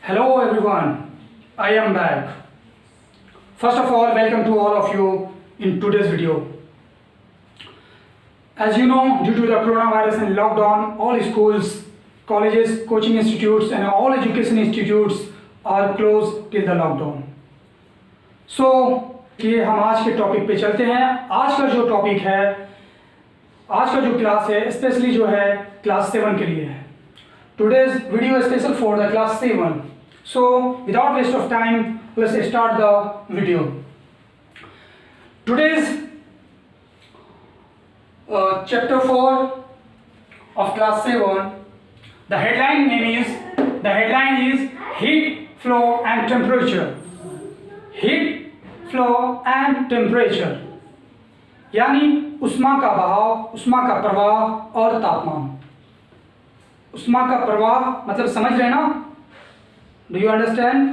Hello everyone, I am back. First of all, welcome to all of you in today's video. As you know, due to the coronavirus and lockdown, all schools, colleges, coaching institutes and all education institutes are closed till the lockdown. So, ये हम आज के topic पे चलते हैं. आज का जो टॉपिक है, आज का जो क्लास है, स्पेशली जो है क्लास 7 के लिए है. Today's video is special for the class 7. So, without waste of time, let's start the video. Today's chapter 4 of class 7. The headline is heat, flow and temperature. Heat, flow and temperature. यानी ऊष्मा का बहाव, ऊष्मा का प्रवाह और तापमान. ऊष्मा का प्रवाह मतलब समझ रहे ना? Do you understand?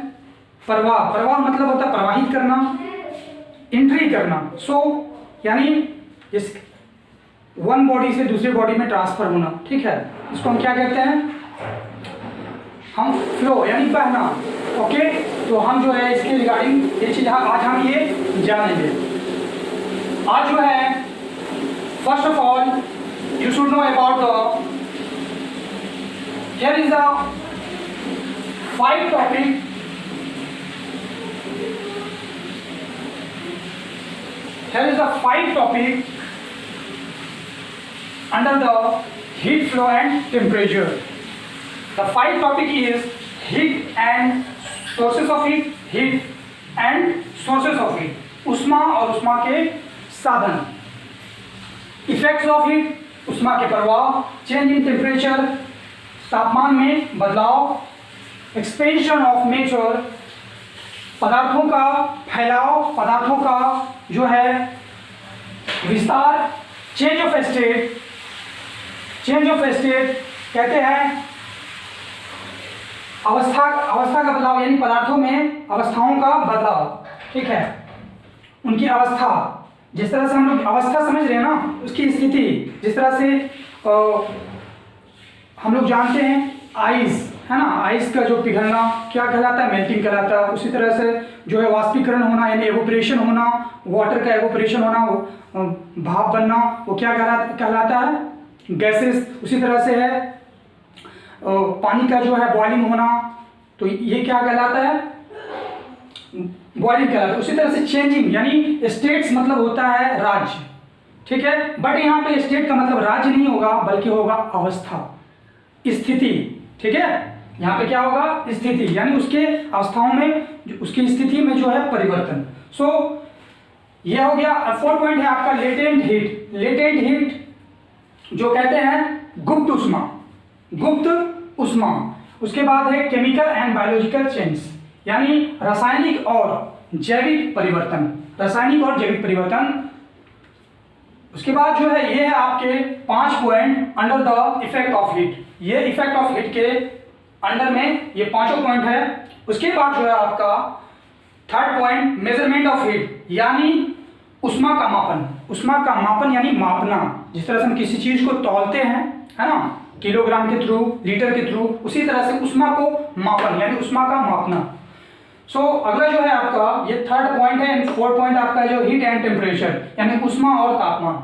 प्रवाह मतलब होता है प्रवाहित करना, एंट्री करना. सो यानी इस वन बॉडी से दूसरी बॉडी में ट्रांसफर होना. ठीक है, इसको हम क्या कहते हैं? हम फ्लो यानी बहना. ओके, तो हम जो है इसके रिगार्डिंग ये चीज आज हम ये जानेंगे. आज जो है first of all you should know about the here is a 5 topic under the heat, flow and temperature. The 5 topic is heat and sources of heat, heat and sources of heat. ऊष्मा और ऊष्मा के साधन. Effects of heat, ऊष्मा के प्रवाह. Change in temperature, तापमान में बदलाव. एक्सपेंशन ऑफ नेचर, पदार्थों का फैलाव, पदार्थों का जो है विस्तार. चेंज ऑफ स्टेट कहते हैं अवस्था का बदलाव, यानी पदार्थों में अवस्थाओं का बदलाव. ठीक है, उनकी अवस्था, जिस तरह से हम लोग अवस्था समझ रहे हैं ना, उसकी स्थिति. जिस तरह से हम लोग जानते हैं आइस है ना, आइस का जो पिघलना क्या कहलाता है? मेल्टिंग कहलाता है. उसी तरह से जो है वाष्पीकरण होना यानी एवोपरेशन होना, वाटर का एवोपरेशन होना, वो भाप बनना, वो क्या कहलाता है? गैसेस. उसी तरह से है पानी का जो है बॉइलिंग होना, तो ये क्या कहलाता है? बॉइलिंग कहलाता है. उसी तरह से चेंजिंग यानी स्टेट्स मतलब होता है राज्य. ठीक है, बट यहाँ पे स्टेट का मतलब राज्य नहीं होगा, बल्कि होगा अवस्था, स्थिति. ठीक है, यहाँ पे क्या होगा? स्थिति, यानी उसके अवस्थाओं में, उसकी स्थिति में जो है परिवर्तन. सो ये हो गया. 4 पॉइंट है आपका लेटेंट हीट. लेटेंट हीट जो कहते हैं गुप्त ऊष्मा. उसके बाद है केमिकल एंड बायोलॉजिकल चेंज, यानी रासायनिक और जैविक परिवर्तन. उसके बाद जो है ये है आपके 5 point under the effect of heat. ये इफेक्ट ऑफ हीट के अंडर में ये 5 पॉइंट है. उसके बाद जो है आपका 3rd point measurement of heat, यानी ऊष्मा का मापन यानी मापना. जिस तरह से हम किसी चीज को तौलते हैं है ना, किलोग्राम के थ्रू, लीटर के थ्रू, उसी तरह से ऊष्मा को मापन यानी ऊष्मा का मापना. सो अगला जो है आपका ये 3rd पॉइंट है. एंड 4th पॉइंट आपका जो हीट एंड टेम्परेचर यानी ऊष्मा और तापमान.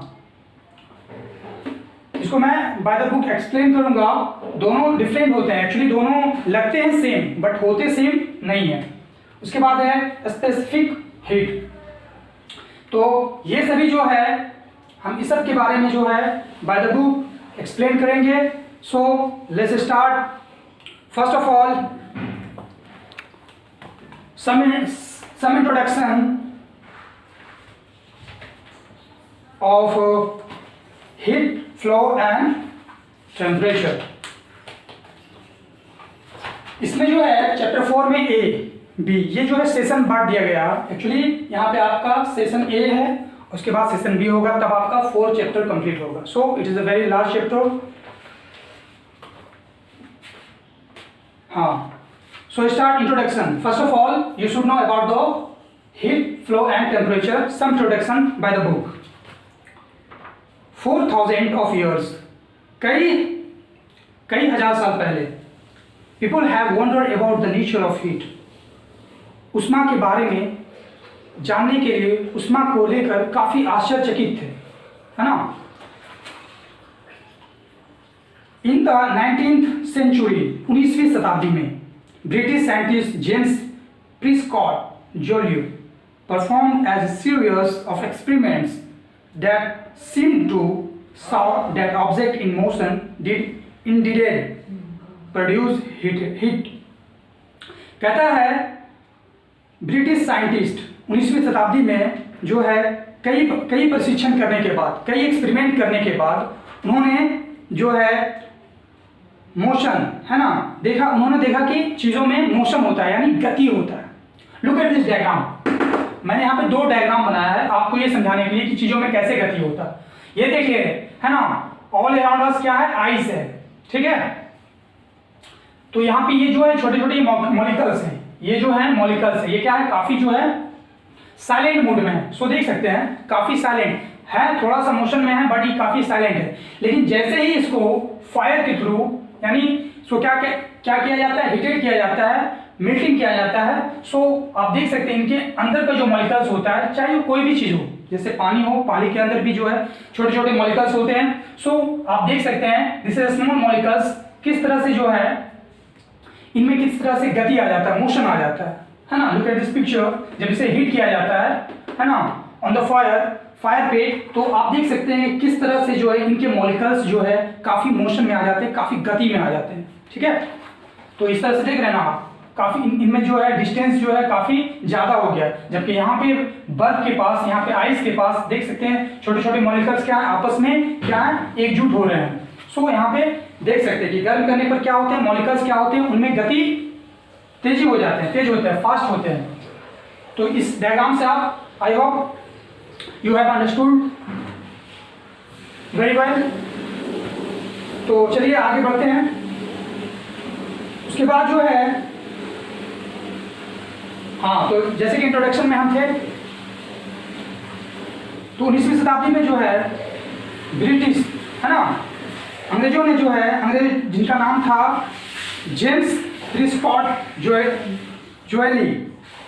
इसको मैं बाय द बुक एक्सप्लेन करूंगा. दोनों डिफरेंट होते हैं, एक्चुअली दोनों लगते हैं सेम बट होते सेम नहीं है. उसके बाद है स्पेसिफिक हीट. तो ये सभी जो है हम इस सब के बारे में जो है बाय द बुक एक्सप्लेन करेंगे. So let's start. First of all some introduction of heat, flow and temperature. इसमें जो है चैप्टर 4 में ए बी ये जो है सेशन बांट दिया गया. एक्चुअली यहाँ पे आपका सेशन ए है, उसके बाद सेशन बी होगा, तब आपका 4 चैप्टर कंप्लीट होगा. So it is a very large chapter. हाँ, so start introduction. First of all, you should know about the heat, flow and temperature. Some introduction by the book. 4,000 of years, कई हजार साल पहले people have wandered about the nature of heat. उष्मा के बारे में जानने के लिए उष्मा को लेकर काफ़ी आश्चर्यचकित थे, है ना। इन द 19th सेंचुरी, 19वीं शताब्दी में British scientist James Prescott Joule performed as a series of experiments that seemed to show that object in motion did indeed produce heat। कहता है ब्रिटिश साइंटिस्ट 19वीं शताब्दी में जो है कई प्रशिक्षण करने के बाद, कई एक्सपेरिमेंट करने के बाद उन्होंने जो है मोशन, है ना, उन्होंने देखा कि चीज़ों में मोशन होता है, यानी गति होता है। Look at this diagram. मैंने यहाँ पे 2 डायग्राम बनाया है आपको ये समझाने के लिए कि चीज़ों में कैसे गति होता है। ये देखिए, है ना, ऑल अराउंड अस क्या है, आइस है, ठीक है। तो यहाँ पे ये जो है छोटे छोटे मॉलिक्यूल्स हैं, ये जो है मॉलिक्यूल्स है, ये क्या है, काफ़ी जो है साइलेंट मोड में है। सो देख सकते हैं काफ़ी साइलेंट है, थोड़ा सा मोशन में है, बट ये काफ़ी साइलेंट है। लेकिन जैसे ही इसको फायर के थ्रू, यानी इसको क्या किया जाता है, हीटेड किया जाता है, मेल्टिंग किया जाता है। सो आप देख सकते हैं इनके अंदर का जो मॉलिक्यूल्स होता है, चाहे वो कोई भी चीज़ हो, जैसे पानी हो, पानी के अंदर भी जो है छोटे छोटे मॉलिक्यूल्स होते हैं। सो आप देख सकते हैं दिस इज स्मॉल मॉलिक्यूल्स, किस तरह से जो है इनमें किस तरह से गति आ जाता है, मोशन आ जाता है ना। Look at this picture. जब इसे हीट किया जाता है ना, ऑन द फायर पे, तो आप देख सकते हैं किस तरह से जो है इनके मॉलिक्यूल्स जो है काफ़ी मोशन में आ जाते हैं, काफ़ी गति में आ जाते हैं, ठीक है। तो इस तरह से देख रहे हैं ना आप, काफ़ी इनमें जो है डिस्टेंस जो है काफ़ी ज़्यादा हो गया है। जबकि यहाँ पे बर्फ के पास, यहाँ पे आइस के पास देख सकते हैं छोटे छोटे मॉलिक्यूल्स क्या है, आपस में क्या है, एकजुट हो रहे हैं। सो यहाँ पे देख सकते हैं कि गर्म करने पर क्या होते हैं, मॉलिक्यूल्स क्या होते हैं, उनमें गति तेजी हो जाते हैं, तेज होते हैं, फास्ट होते हैं। तो इस डायग्राम से आप, I hope you have understood very well. तो चलिए आगे बढ़ते हैं। उसके बाद जो है, हाँ, तो जैसे कि इंट्रोडक्शन में हम थे, तो 19वीं शताब्दी में जो है ब्रिटिश, है ना, अंग्रेजों ने जो है, अंग्रेज जिनका नाम था जेम्स प्रिस्कॉट जोएली,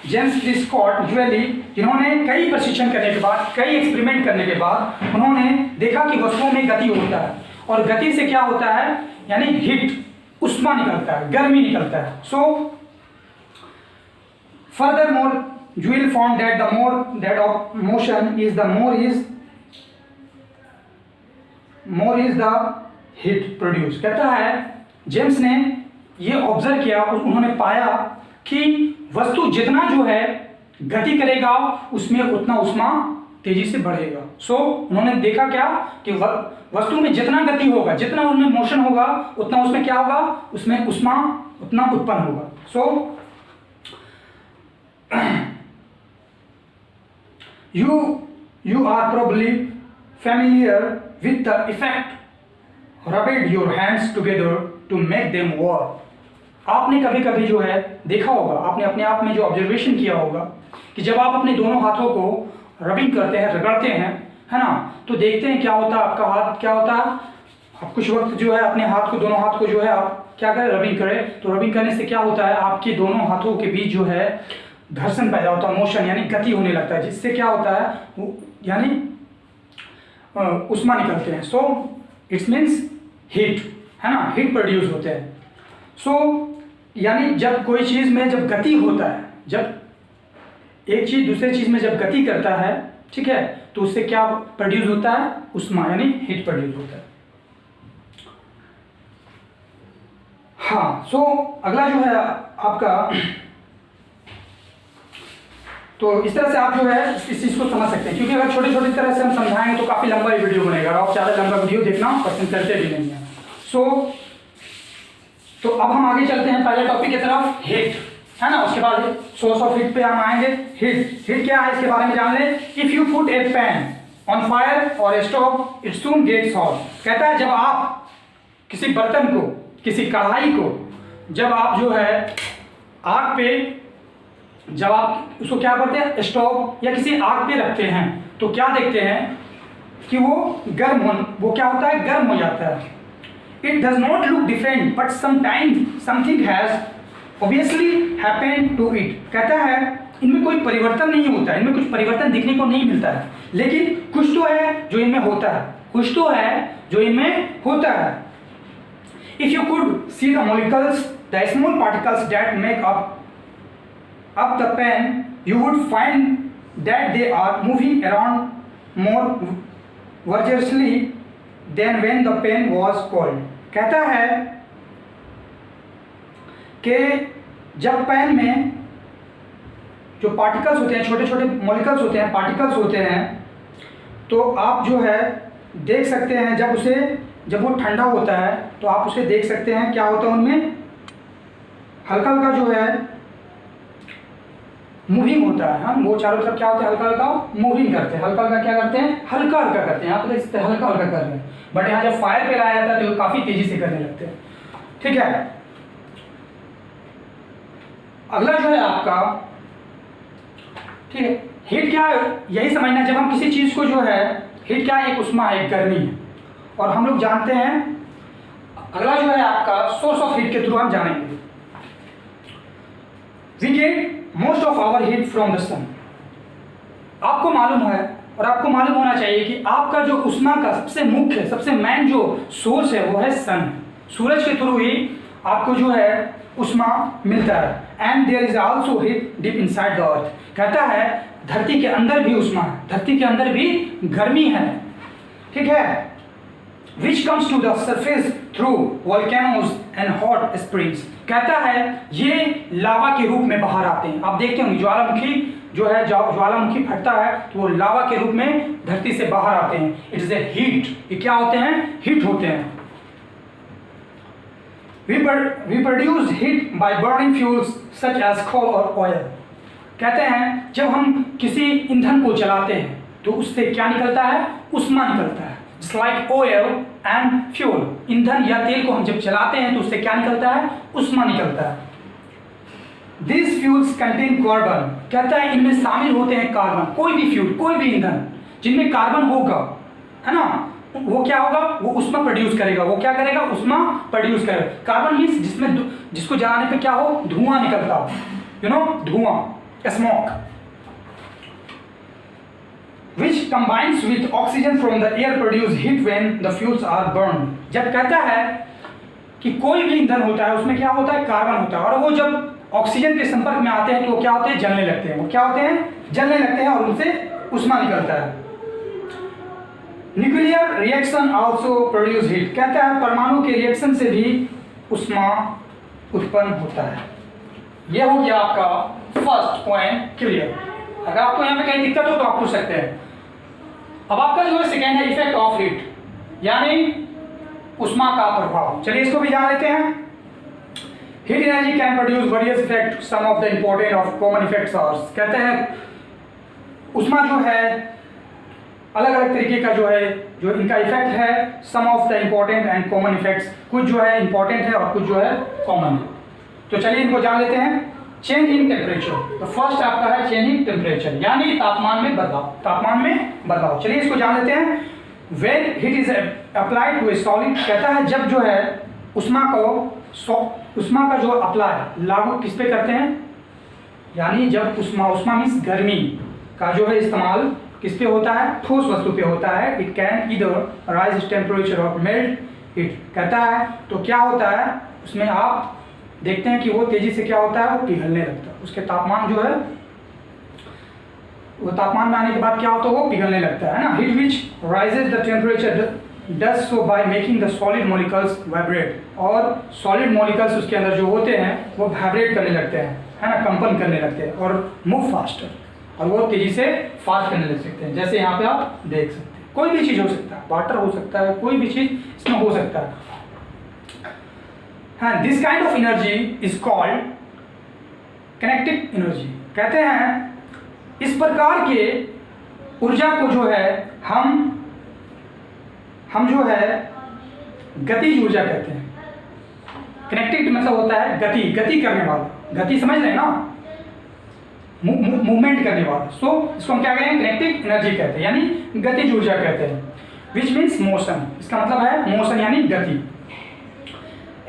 जेम्स प्रिस्कॉट जोएली, जिन्होंने कई प्रशिक्षण करने के बाद, कई एक्सपेरिमेंट करने के बाद उन्होंने देखा कि वस्तुओं में गति होता है, और गति से क्या होता है, यानी हीट, उष्मा निकलता है, गर्मी निकलता है। सो furthermore Joule found that the more that of motion is the more is the heat produced। कहता है जेम्स ने ये ऑब्जर्व किया और उन्होंने पाया कि वस्तु जितना जो है गति करेगा उसमें उतना उष्मा तेजी से बढ़ेगा। सो उन्होंने देखा क्या कि वस्तु में जितना गति होगा, जितना उनमें मोशन होगा, उतना उसमें क्या होगा, उसमें उष्मा उतना उत्पन्न होगा। सो you are probably familiar with the effect rubbing your hands together to make them work। आपने कभी कभी जो है देखा होगा, आपने अपने आप में जो ऑब्जर्वेशन किया होगा कि जब आप अपने दोनों हाथों को रबिंग करते हैं, रगड़ते हैं, है ना, तो देखते हैं क्या होता है, आपका हाथ क्या होता है, आप कुछ वक्त जो है अपने हाथ को, दोनों हाथ को जो है आप क्या करें, रबिंग करें। तो रबिंग करने से क्या होता है, आपके दोनों हाथों के बीच जो है घर्षण पैदा होता है, मोशन यानी गति होने लगता है, जिससे क्या होता है, यानी उष्मा निकलते हैं। सो इट्स मीन्स हीट, है ना, हीट प्रोड्यूस होते हैं। सो यानी जब कोई चीज़ में जब गति होता है, जब एक चीज़ दूसरे चीज़ में जब गति करता है, ठीक है, तो उससे क्या प्रोड्यूस होता है, उष्मा यानी हीट प्रोड्यूस होता है। हाँ, सो अगला जो है आपका, तो इस तरह से आप जो है इस चीज़ को समझ सकते हैं, क्योंकि अगर छोटे छोटे तरह से हम समझाएंगे तो काफ़ी लंबा वीडियो बनेगा, और आप ज़्यादा लंबा वीडियो देखना पसंद करते भी नहीं है। तो अब हम आगे चलते हैं पहले टॉपिक की तरफ, हीट, है ना। उसके बाद सोर्स ऑफ हीट पे हम आएंगे। हीट क्या है, इसके बारे में जान लें। If you put a pan on fire और a stove it soon gets hot. कहता है जब आप किसी बर्तन को, किसी कढ़ाई को, जब आप जो है आग पे, जब आप उसको क्या करते हैं, स्टोव या किसी आग पे रखते हैं, तो क्या देखते हैं कि वो क्या होता है, गर्म हो जाता है। It does not look different but sometimes something has obviously happened to it. कहता है इनमें कोई परिवर्तन नहीं होता है, इनमें कुछ परिवर्तन दिखने को नहीं मिलता है, लेकिन कुछ तो है जो इनमें होता है, कुछ तो है जो इनमें होता है। If you could see the molecules, the small particles that make up the pen, you would find that they are moving around more vigorously than when the pen was cold. कहता है कि जब पेन में जो particles होते हैं, छोटे छोटे मॉलिक्यूल्स होते हैं, पार्टिकल्स होते हैं, तो आप जो है देख सकते हैं जब वो ठंडा होता है तो आप उसे देख सकते हैं क्या होता है उनमें हल्का हल्का जो है मूविंग होता है। हाँ, वो चारों तरफ क्या होता है, हल्का हल्का मूविंग करते हैं, हल्का हल्का क्या करते हैं, हल्का हल्का करते हैं। यहाँ पर देखते हैं हल्का हल्का कर रहे हैं, बट यहाँ जब फायर पे लाया जाता है तो काफ़ी तेजी से करने लगते हैं। ठीक है, अगला जो है आपका, ठीक है, हीट क्या है यही समझना। जब हम किसी चीज़ को जो है, हीट क्या है, एक उष्मा है, एक गर्मी है, और हम लोग जानते हैं। अगला जो है आपका सोर्स ऑफ हीट के थ्रू हम जानेंगे। We get most of our heat from the sun. आपको मालूम है और आपको मालूम होना चाहिए कि आपका जो उष्मा का सबसे मुख्य, सबसे मेन जो सोर्स है वो है सन। सूरज के थ्रू ही आपको जो है उष्मा मिलता है। And there is also heat deep inside the earth. कहता है धरती के अंदर भी उष्मा है, धरती के अंदर भी गर्मी है। ठीक है, which comes to the surface through volcanoes and hot springs। कहता है ये लावा के रूप में बाहर आते हैं। आप देखते होंगे ज्वालामुखी जो है, ज्वालामुखी फटता है तो वो लावा के रूप में धरती से बाहर आते हैं। It is a heat. ये क्या होते हैं, हीट होते हैं। we produce heat by burning fuels such as coal or oil। कहते हैं जब हम किसी ईंधन को जलाते हैं तो उससे क्या निकलता है, उष्मा निकलता है। Just like oil and fuel, ईंधन या तेल को हम जब जलाते हैं तो उससे क्या निकलता है, उष्मा निकलता है। These fuels contain carbon। कहता है इनमें शामिल होते हैं कार्बन। कोई भी फ्यूल, कोई भी ईंधन जिनमें कार्बन होगा, है ना, वो क्या होगा, वो उष्मा प्रोड्यूस करेगा। वो क्या करेगा, उष्मा प्रोड्यूस करेगा। कार्बन मीन्स जिसको जलाने पे क्या हो, धुआं निकलता हो, यू नो, धुआं, smoke. which combines with oxygen from the air produce heat when the fuels are burned। जब कहता है कि कोई भी ईंधन होता है उसमें क्या होता है, कार्बन होता है, और वो जब ऑक्सीजन के संपर्क में आते हैं तो वो क्या होते हैं, जलने लगते हैं। वो क्या होते हैं, जलने लगते हैं, और उनसे उष्मा निकलता है। Nuclear reaction also produce heat. कहता है परमाणु के रिएक्शन से भी उष्मा उत्पन्न होता है। यह हो गया आपका फर्स्ट पॉइंट क्लियर। अगर आपको यहाँ पे कहीं दिक्कत हो तो आप पूछ सकते हैं। अब आपका जो है सेकेंड है इफेक्ट ऑफ हीट, यानी उष्मा का प्रभाव। चलिए इसको भी जान लेते हैं। Heat energy can produce various effect, some of the important of common effects are. कहते हैं उष्मा जो है अलग अलग तरीके का जो है, जो इनका इफेक्ट है, some of the important and common effects. कुछ जो है इंपॉर्टेंट है और कुछ जो है कॉमन है। तो चलिए इनको जान लेते हैं। Change in temperature. तो फर्स्ट आपका है चेंज इन टेम्परेचर, यानी तापमान में बदलाव, तापमान में बदलाव। चलिए इसको जान लेते हैं। When heat is applied to a solid. कहता है जब जो है उष्मा का जो अप्लाई, लागू किस पे करते हैं, यानी जब उष्मा मीन्स गर्मी का जो है इस्तेमाल किस पे होता है, ठोस वस्तु पे होता है। It can either rise temperature और मेल्ट इट। कहता है तो क्या होता है उसमें, आप देखते हैं कि वो तेजी से क्या होता है, वो पिघलने लगता है। उसके तापमान जो है, वो तापमान में आने के बाद क्या होता है, वो पिघलने लगता है ना। Heat which rises the temperature does so by making the solid molecules vibrate. और सॉलिड मॉलिक्यूल्स उसके अंदर जो होते हैं वो वाइब्रेट करने लगते हैं, है ना, कंपन करने लगते हैं, और मूव फास्टर, और वो तेजी से फास्ट करने लग सकते हैं। जैसे यहाँ पे आप देख सकते हैं, कोई भी चीज़ हो सकता है, वाटर हो सकता है, कोई भी चीज़ इसमें हो सकता है। हाँ, this kind of energy is called kinetic energy. कहते हैं इस प्रकार के ऊर्जा को जो है हम जो है गतिज ऊर्जा कहते हैं। काइनेटिक मतलब होता है गति करने वाला, गति समझ रहे हैं ना, मूवमेंट करने वाला। सो इसको हम क्या कहेंगे, काइनेटिक एनर्जी कहते हैं, यानी गतिज ऊर्जा कहते हैं। Which means motion. इसका मतलब है मोशन यानी गति।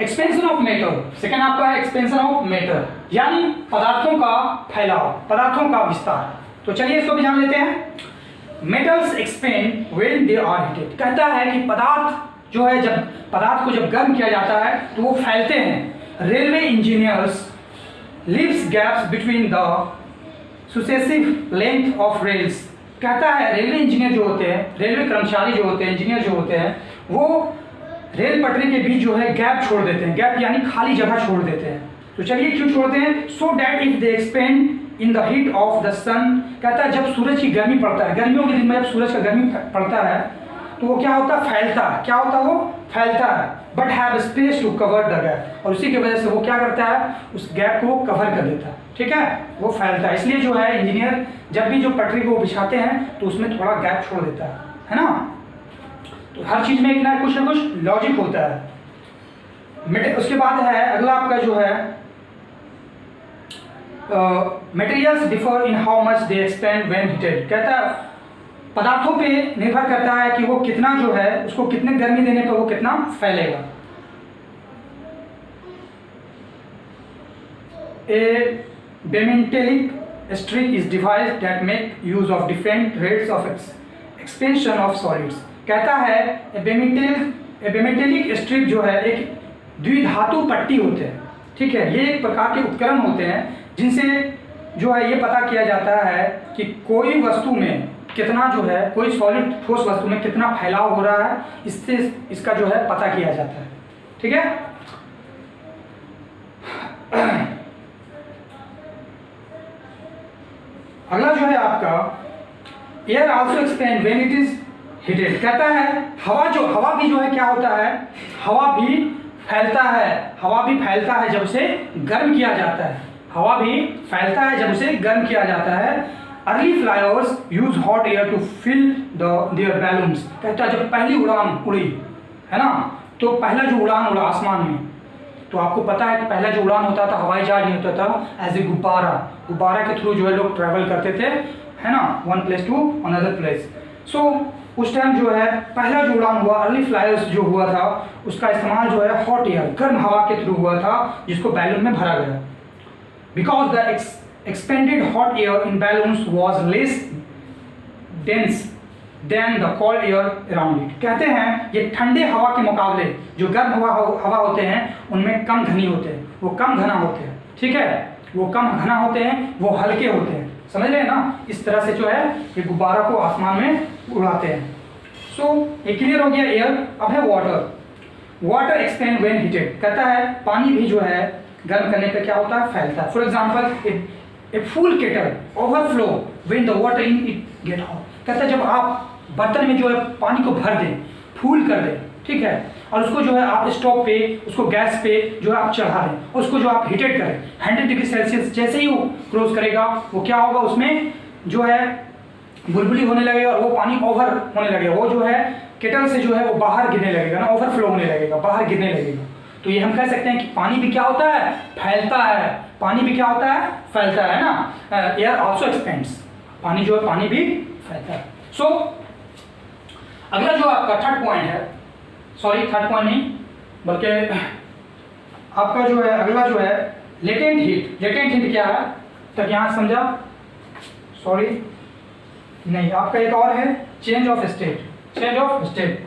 एक्सपेंशन ऑफ मैटर, सेकेंड आपका है एक्सपेंशन ऑफ मैटर, यानी पदार्थों का फैलाव, पदार्थों का विस्तार। तो चलिए इसको भी जान लेते हैं। Metals expand when they are heated, कहता है कि पदार्थ जो है, जब पदार्थ को जब गर्म किया जाता है तो वो फैलते हैं। Railway engineers leaves gaps between the सुसेसिव लेंथ ऑफ रेल्स, कहता है रेलवे इंजीनियर जो होते हैं, रेलवे कर्मचारी जो होते हैं, इंजीनियर जो होते हैं, वो रेल पटरी के बीच जो है गैप छोड़ देते हैं, गैप यानी खाली जगह छोड़ देते हैं। तो चलिए क्यों छोड़ते हैं? So that if they expand in the heat of the sun, कहता है जब सूरज की गर्मी पड़ता है, गर्मियों के दिन में जब सूरज का गर्मी पड़ता है तो वो क्या होता है? फैलता है। क्या होता है? वो फैलता है। But have space to cover the gap, और उसी की वजह से वो क्या करता है? उस गैप को कवर कर देता है। ठीक है, वो फैलता है। इसलिए जो है इंजीनियर जब भी जो पटरी को बिछाते हैं तो उसमें थोड़ा गैप छोड़ देता है ना। तो हर चीज में एक ना कुछ लॉजिक होता है। उसके बाद है अगला आपका जो है materials differ in how much they expand when heated, कहता है पदार्थों पे निर्भर करता है कि वो कितना जो है, उसको कितने गर्मी देने पर वो कितना फैलेगा। A bimetallic strip is device that make use of different rates of expansion of solids, कहता है बेमेंटेलिक स्ट्रिप जो है एक द्विधातु पट्टी होते हैं। ठीक है, ये एक प्रकार के उपकरण होते हैं जिनसे जो है ये पता किया जाता है कि कोई वस्तु में कितना जो है, कोई सॉलिड ठोस वस्तु में कितना फैलाव हो रहा है, इससे इसका जो है पता किया जाता है। ठीक है, अगला जो है आपका air also expand when it is heated, कहता है हवा भी जो है क्या होता है? हवा भी फैलता है। हवा भी फैलता है जब उसे गर्म किया जाता है। हवा भी फैलता है जब उसे गर्म किया जाता है। Early flyers use hot air to fill their balloons, कहता है जब पहली उड़ान उड़ी है ना, तो पहला जो उड़ान उड़ा आसमान में, तो आपको पता है कि पहला जो उड़ान होता था हवाई जहाज नहीं होता था, एज ए गुब्बारा के थ्रू जो है लोग ट्रैवल करते थे, है ना, one place to another place. So उस टाइम जो है पहला जो उड़ान हुआ, अर्ली फ्लायर्स जो हुआ था, उसका इस्तेमाल जो है हॉट एयर, गर्म हवा के थ्रू हुआ था, जिसको बैलून में भरा गया। Because the expanded hot air in balloons was less dense than the cold air around it, कहते हैं ये ठंडे हवा के मुकाबले जो गर्म हवा होते हैं उनमें कम घनी होते हैं, वो कम घना होते हैं। ठीक है, वो कम घना होते हैं, वो हल्के होते हैं, समझ रहे हैं ना। इस तरह से जो है ये गुब्बारा को आसमान में उड़ाते हैं। सो ये क्लियर हो गया एयर। अब है वाटर एक्सपेंड व्हेन हीटेड, कहता है पानी भी जो है गर्म करने पे क्या होता है? फैलता है। For example a full kettle overflow when the water in it get hot, कहता है जब आप बर्तन में जो है पानी को भर दें, फूल कर दें, ठीक है, और उसको जो है आप स्टोव पे, उसको गैस पे जो है आप चढ़ा दें, उसको जो आप हीटेड करें 100 डिग्री सेल्सियस, जैसे ही वो क्रॉस करेगा वो क्या होगा? उसमें जो है बुलबुली होने लगेगा और वो पानी ओवर होने लगेगा, वो जो है केटल से जो है वो बाहर गिरने लगेगा ना, ओवरफ्लो होने लगेगा, बाहर गिरने लगेगा। तो ये हम कह सकते हैं कि पानी भी क्या होता है? फैलता है। पानी भी क्या होता है? फैलता है ना। एयर आल्सो एक्सपेंड्स, पानी जो है पानी भी फैलता है। सो अगला जो आपका थर्ड पॉइंट है, सॉरी थर्ड पॉइंट नहीं बल्कि आपका जो है अगला जो है लेटेंट हीट। लेटेंट हीट क्या है तक यहाँ समझा? सॉरी नहीं, आपका एक और है change of state. Change of state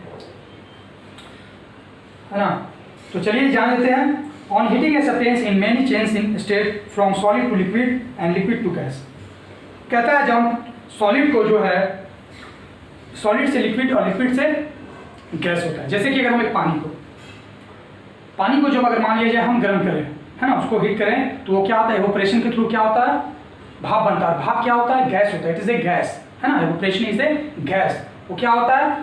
है ना। तो चलिए जान लेते हैं। On heating a substance in many change in state from solid to liquid and liquid to gas, कहता है जब सॉलिड को जो है सॉलिड से लिक्विड और लिक्विड से गैस होता है। जैसे कि अगर हम एक पानी को जब अगर मान लिया जाए हम गर्म करें, है ना, उसको हीट करें तो वो क्या होता है? इवोपरेशन के थ्रू क्या होता है? भाप बनता है। भाप क्या होता है? गैस होता है। इट इज ए गैस, है ना। इवोपरेशन इज ए गैस, वो क्या होता है?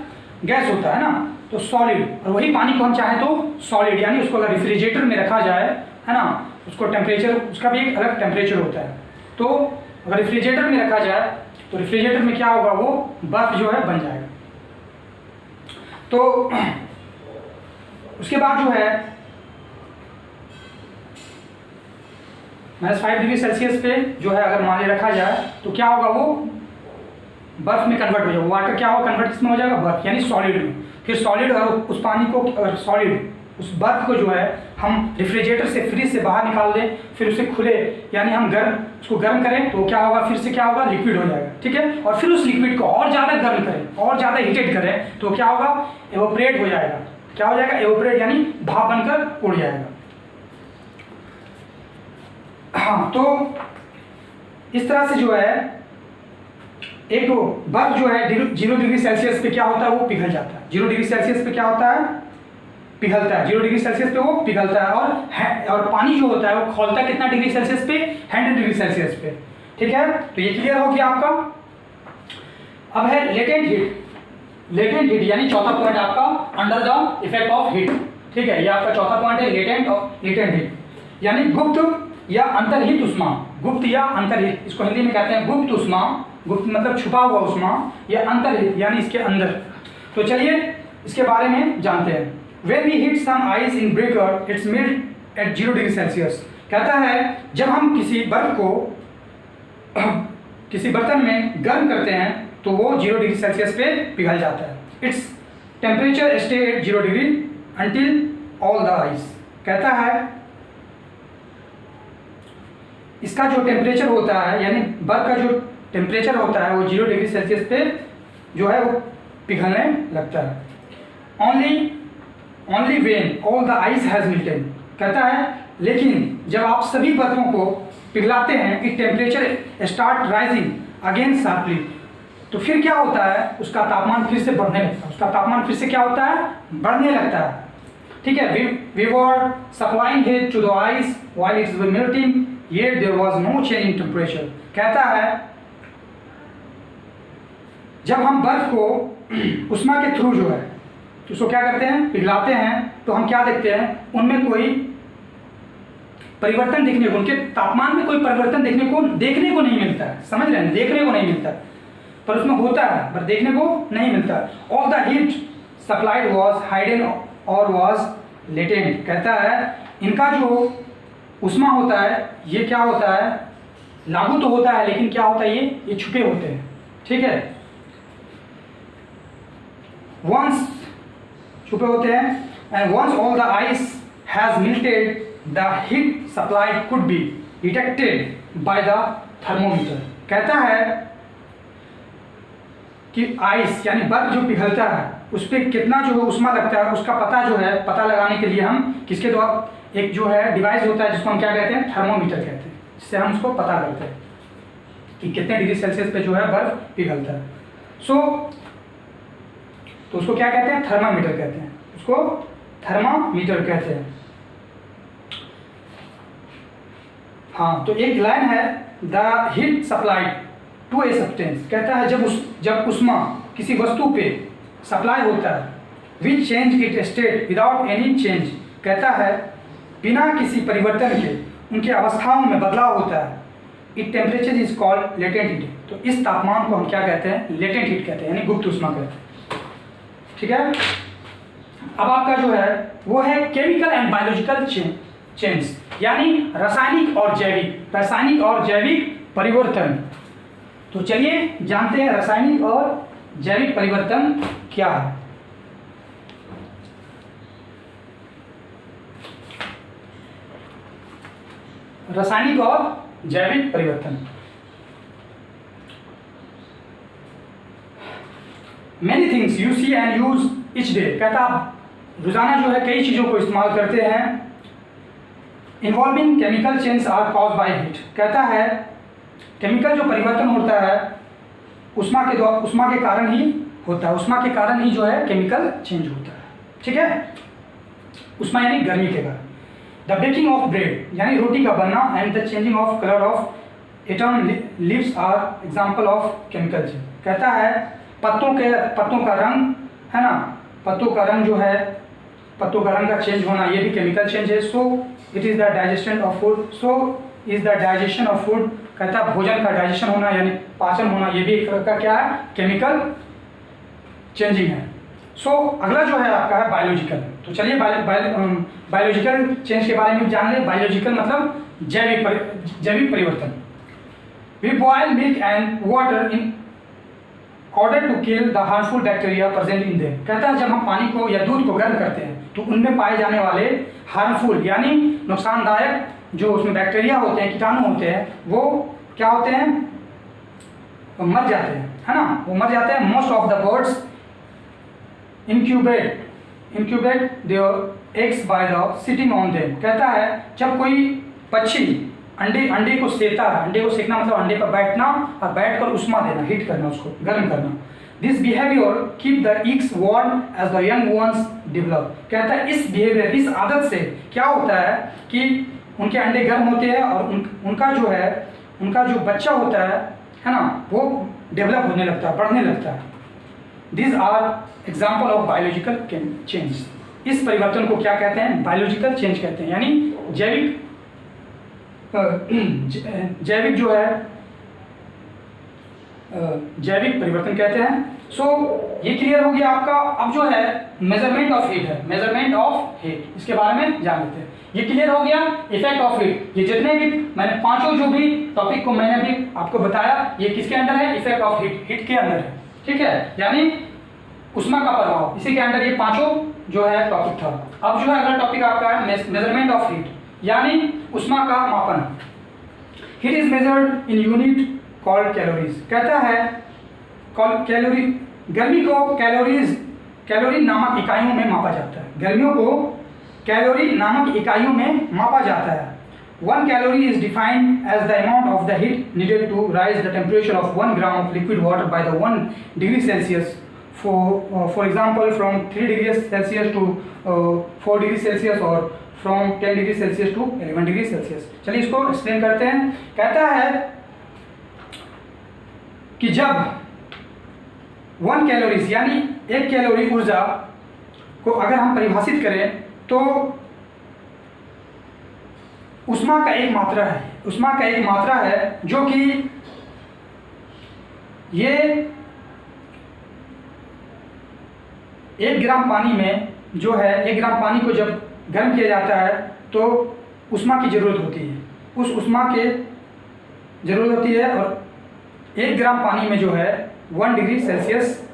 गैस होता है ना। तो सॉलिड, और वही पानी को हम चाहें तो सॉलिड, यानी उसको अगर रेफ्रिजरेटर में रखा जाए, है ना, उसको टेम्परेचर, उसका भी एक अलग टेम्परेचर होता है। तो अगर रेफ्रिजरेटर में रखा जाए तो रेफ्रिजरेटर में क्या होगा? वो बर्फ जो है बन जाएगा। तो उसके बाद जो है -5 डिग्री सेल्सियस पे जो है अगर मान रखा जाए तो क्या होगा? वो बर्फ में कन्वर्ट हो जाएगा। वाटर क्या होगा? कन्वर्ट किसमें हो जाएगा? बर्फ, यानी सॉलिड में। फिर सॉलिड, उस पानी को सॉलिड उस बर्फ को जो है हम रेफ्रिजरेटर से, फ्रिज से बाहर निकाल दें, फिर उसे खुले यानी हम उसको गर्म करें तो क्या होगा, फिर से क्या होगा, लिक्विड हो जाएगा, ठीक है। और फिर उस लिक्विड को और ज़्यादा गर्म करें, और ज़्यादा हीटेड करें तो क्या होगा, एवोपरेट हो जाएगा। क्या हो जाएगा, एवोपरेट यानी भाप बनकर उड़ जाएगा। हाँ, तो इस तरह से जो है एक तो बर्फ जो है 0 डिग्री सेल्सियस पे क्या होता है, वो पिघल जाता है। 0 डिग्री सेल्सियस पे क्या होता है, पिघलता है। 0 डिग्री सेल्सियस पे वो पिघलता है। और पानी जो होता है वो खौलता है कितना डिग्री सेल्सियस पे, 100 डिग्री सेल्सियस पे, ठीक है। तो ये क्लियर हो गया आपका। अब है लेटेंट हीट। लेटेंट हीट यानी चौथा पॉइंट आपका under the effect of heat, ठीक है। ये आपका चौथा पॉइंट है, लेटेंट हीट यानी गुप्त या अंतर्हित उष्मा। गुप्त या अंतर्हित, इसको हिंदी में कहते हैं गुप्त उष्मा। गुप्त मतलब छुपा हुआ उष्मा, या अंतर्हित यानी इसके अंदर। तो चलिए इसके बारे में जानते हैं। When we heat some ice in breaker, it's melt at 0 degree Celsius. कहता है जब हम किसी बर्फ को किसी बर्तन में गर्म करते हैं तो वो 0 डिग्री सेल्सियस पे पिघल जाता है। Its temperature stay at 0 degree until all the ice. कहता है इसका जो टेम्परेचर होता है यानी बर्फ का जो टेम्परेचर होता है वो 0 डिग्री सेल्सियस पे जो है वो पिघलने लगता है। Only when all the ice has melted. कहता है लेकिन जब आप सभी बर्फों को पिघलाते हैं, it temperature start rising again sharply. तो फिर क्या होता है, उसका तापमान फिर से बढ़ने लगता है। उसका तापमान फिर से क्या होता है, बढ़ने लगता है, ठीक है। We were supplying heat to the ice while it was melting yet there was no change in temperature. कहता है जब हम बर्फ को उष्मा के थ्रू जो है तो उसको क्या करते हैं, पिघलाते हैं, तो हम क्या देखते हैं, उनमें कोई परिवर्तन देखने को, उनके तापमान में कोई परिवर्तन देखने को नहीं मिलता है। समझ रहे हैं, देखने को नहीं मिलता, पर उसमें होता है पर देखने को नहीं मिलता। All the heat supplied was hidden और वाज लेटेंट। कहता है इनका जो उष्मा होता है ये क्या होता है, लागू तो होता है लेकिन क्या होता है, ये छुपे होते हैं, ठीक है। वंस छुपे होते हैं and once all the ice has melted the heat supply could be detected by the thermometer. कहता है कि आइस यानी बर्फ जो पिघलता है उस पर कितना जो है उष्मा लगता है, उसका पता जो है, पता लगाने के लिए हम किसके द्वारा, एक जो है डिवाइस होता है जिसको हम क्या कहते हैं, थर्मोमीटर कहते हैं। जिससे हम उसको पता करते हैं कि कितने डिग्री सेल्सियस पे जो है बर्फ पिघलता है। तो उसको क्या कहते हैं, थर्मामीटर कहते हैं। उसको थर्मामीटर कहते हैं। हाँ, तो एक लाइन है the heat supply to a substance. कहता है जब उष्मा किसी वस्तु पे सप्लाई होता है which change it state without any change. कहता है बिना किसी परिवर्तन के उनकी अवस्थाओं में बदलाव होता है। It temperature is called latent heat. तो इस तापमान को हम क्या कहते हैं, लेटेंट हीट कहते हैं, यानी गुप्त उष्मा कहते हैं, ठीक है। अब आपका जो है वो है केमिकल एंड बायोलॉजिकल चेंज, यानी रासायनिक और जैविक परिवर्तन। तो चलिए जानते हैं रासायनिक और जैविक परिवर्तन क्या है। रासायनिक और जैविक परिवर्तन। Many things you see and use each day। कहता आप रोजाना जो है कई चीज़ों को इस्तेमाल करते हैं। Involving chemical change are cause by heat. कहता है केमिकल जो परिवर्तन होता है उष्मा के कारण ही होता है। उष्मा के कारण ही जो है केमिकल चेंज होता है, ठीक है। उष्मा यानी गर्मी के कारण। द बेकिंग ऑफ ब्रेड यानी रोटी का बनना and the changing of colour of autumn leaves are example of chemical change. कहता है पत्तों का रंग है ना, पत्तों का रंग जो है, पत्तों का रंग का चेंज होना ये भी केमिकल चेंज है। So it is the digestion of food. कहता है भोजन का डाइजेशन होना यानी पाचन होना ये भी एक तरह का क्या है, केमिकल चेंजिंग है। सो अगला जो है आपका है बायोलॉजिकल। तो चलिए बायोलॉजिकल चेंज के बारे में जान लें। बायोलॉजिकल मतलब जैविक परिवर्तन। We boil milk and water order to kill the harmful bacteria present in them. कहता है जब हम पानी को या दूध को गर्म करते हैं तो उनमें पाए जाने वाले हार्मफुल यानी नुकसानदायक जो उसमें बैक्टीरिया होते हैं, कीटाणु होते हैं, वो क्या होते हैं, वो मर जाते हैं, है ना, वो मर जाते हैं। Most of the birds incubate their eggs by the sitting on them। कहता है जब कोई पक्षी अंडे को सेता है, अंडे को सेकना मतलब अंडे पर बैठना और बैठकर उष्मा देना, हीट करना, उसको गर्म करना। This behaviour keep the eggs warm as the young ones develop. कहता है इस बिहेवियर, इस आदत से क्या होता है कि उनके अंडे गर्म होते हैं और उनका जो बच्चा होता है ना, वो डेवलप होने लगता है, बढ़ने लगता है। These are example of biological change। इस परिवर्तन को क्या कहते हैं, बायोलॉजिकल चेंज कहते हैं, यानी जैविक जो है जैविक परिवर्तन कहते हैं। सो ये क्लियर हो गया आपका। अब जो है मेजरमेंट ऑफ हीट है, मेजरमेंट ऑफ हीट, इसके बारे में जान लेते हैं। ये क्लियर हो गया। इफेक्ट ऑफ हीट, ये जितने भी मैंने पांचों जो भी टॉपिक को मैंने भी आपको बताया, ये किसके अंदर है, इफेक्ट ऑफ हीट, हीट के अंदर है, ठीक है, यानी उष्मा का प्रभाव, इसी के अंदर ये पांचों जो है टॉपिक था। अब जो है अगला टॉपिक आपका है मेजरमेंट ऑफ हीट, यानी उष्मा का मापन। Heat is measured in unit called calories. कहता है कैलोरी, गर्मी को कैलोरी नामक इकाइयों में मापा जाता है, गर्मियों को कैलोरी नामक इकाइयों में मापा जाता है। 1 calorie is defined as the amount of the heat needed to rise the temperature of 1 gram of liquid water by the 1 degree Celsius. For example, from 3 degrees Celsius to 4 degrees Celsius or from 10 degrees Celsius to 11 degrees Celsius। चलिए इसको explain करते हैं। कहता है कि जब 1 calories यानी 1 calorie ऊर्जा को अगर हम परिभाषित करें तो उष्मा का एक मात्रा है, उष्मा का एक मात्रा है जो कि ये 1 ग्राम पानी में जो है 1 ग्राम पानी को जब गर्म किया जाता है तो उष्मा की ज़रूरत होती है, उस उष्मा के ज़रूरत होती है। और 1 ग्राम पानी में जो है 1 degree Celsius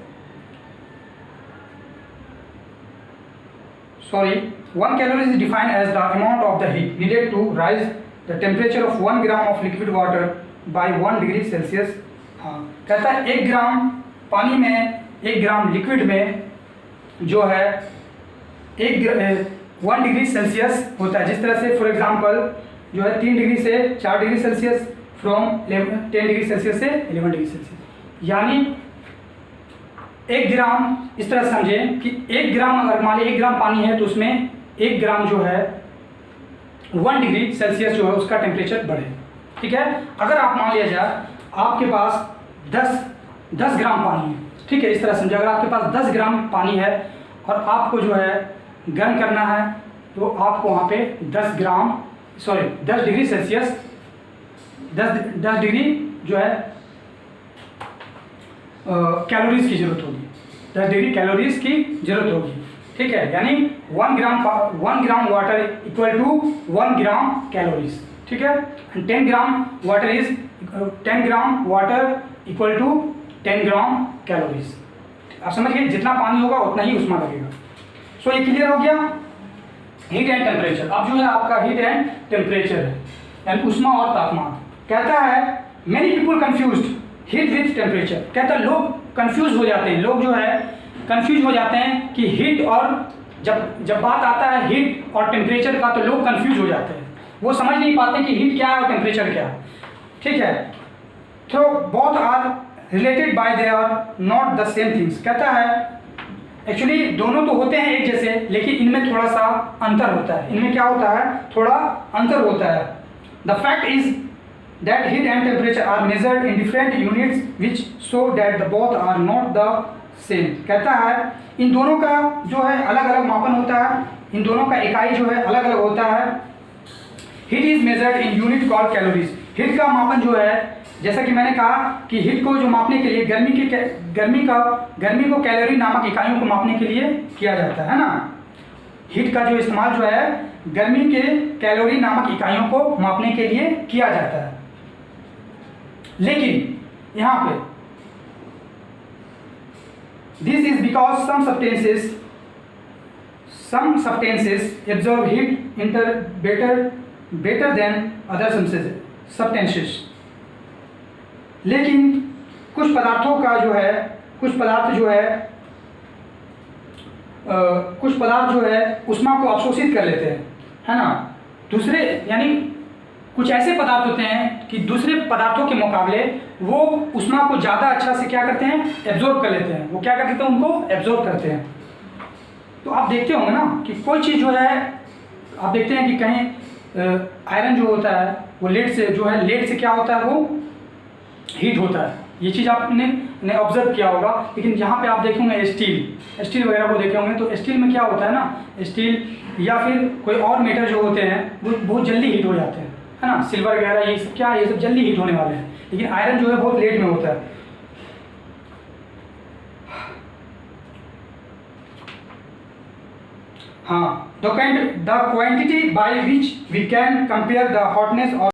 1 calorie is defined as the amount of the heat needed to rise the temperature of 1 gram of liquid water by 1 degree Celsius। हाँ, कहता है 1 ग्राम पानी में 1 ग्राम लिक्विड में जो है 1 डिग्री सेल्सियस होता है। जिस तरह से फॉर एग्जांपल जो है 3 डिग्री से 4 degree Celsius, from 10 degree Celsius से 11 डिग्री सेल्सियस, यानी 1 ग्राम इस तरह समझें कि 1 ग्राम अगर मान लीजिए 1 ग्राम पानी है तो उसमें 1 ग्राम जो है 1 डिग्री सेल्सियस जो है उसका टेम्परेचर बढ़े, ठीक है। अगर आप मान लिया जाए आपके पास 10 ग्राम पानी है, ठीक है, इस तरह समझे, अगर आपके पास 10 ग्राम पानी है और आपको जो है गर्म करना है तो आपको वहाँ पे 10 डिग्री सेल्सियस 10 डिग्री जो है कैलोरीज की जरूरत होगी, 10 डिग्री कैलोरीज की जरूरत होगी, ठीक है, यानी 1 gram water equal to 1 gram calories, ठीक है। 10 gram water equal to 10 gram calories. आप समझ गए, जितना पानी होगा उतना ही उष्मा लगेगा। सो ये क्लियर हो गया हीट एंड टेम्परेचर। अब जो है आपका हीट एंड टेम्परेचर है, यानी उष्मा और तापमान। कहता है many people confused heat with temperature. कहता है लोग कंफ्यूज हो जाते हैं, लोग जो है कंफ्यूज हो जाते हैं कि हीट और जब बात आता है हीट और टेम्परेचर का तो लोग कंफ्यूज हो जाते हैं, वो समझ नहीं पाते कि हीट क्या है और टेम्परेचर क्या है, ठीक है। तो both are related by they are not the same things. कहता है एक्चुअली दोनों तो होते हैं एक जैसे, लेकिन इनमें थोड़ा सा अंतर होता है। इनमें क्या होता है, थोड़ा अंतर होता है। The fact is that heat and temperature are measured in different units which show that the both are not the same। कहता है इन दोनों का जो है अलग अलग मापन होता है, इन दोनों का इकाई जो है अलग अलग होता है। Heat is measured in unit called calories. Heat का मापन जो है, जैसा कि मैंने कहा कि हीट को जो मापने के लिए गर्मी को कैलोरी नामक इकाइयों को मापने के लिए किया जाता है ना। हीट का जो इस्तेमाल जो है गर्मी के कैलोरी नामक इकाइयों को मापने के लिए किया जाता है। लेकिन यहाँ पे this is because some substances absorb heat better than other substances. लेकिन कुछ पदार्थ जो है ऊष्मा को अवशोषित कर लेते हैं, है ना। दूसरे यानी कुछ ऐसे पदार्थ होते हैं कि दूसरे पदार्थों के मुकाबले वो ऊष्मा को ज़्यादा अच्छा से क्या करते हैं, एब्जॉर्ब कर लेते हैं। वो क्या करते हैं, उनको एब्जॉर्ब करते हैं। तो आप देखते होंगे ना कि कोई चीज़ जो है, आप देखते हैं कि कहीं आयरन जो होता है वो लेड से क्या होता है, वो हीट होता है। ये चीज़ आपने ऑब्जर्व किया होगा। लेकिन यहाँ पे आप देखेंगे स्टील वगैरह को देखे होंगे, तो स्टील में क्या होता है ना, स्टील या फिर कोई और मेटल जो होते हैं वो बहुत जल्दी हीट हो जाते हैं, है ना। सिल्वर वगैरह ये सब जल्दी हीट होने वाले हैं, लेकिन आयरन जो है बहुत लेट में होता है। हाँ, the quantity by which we can compare the hotness of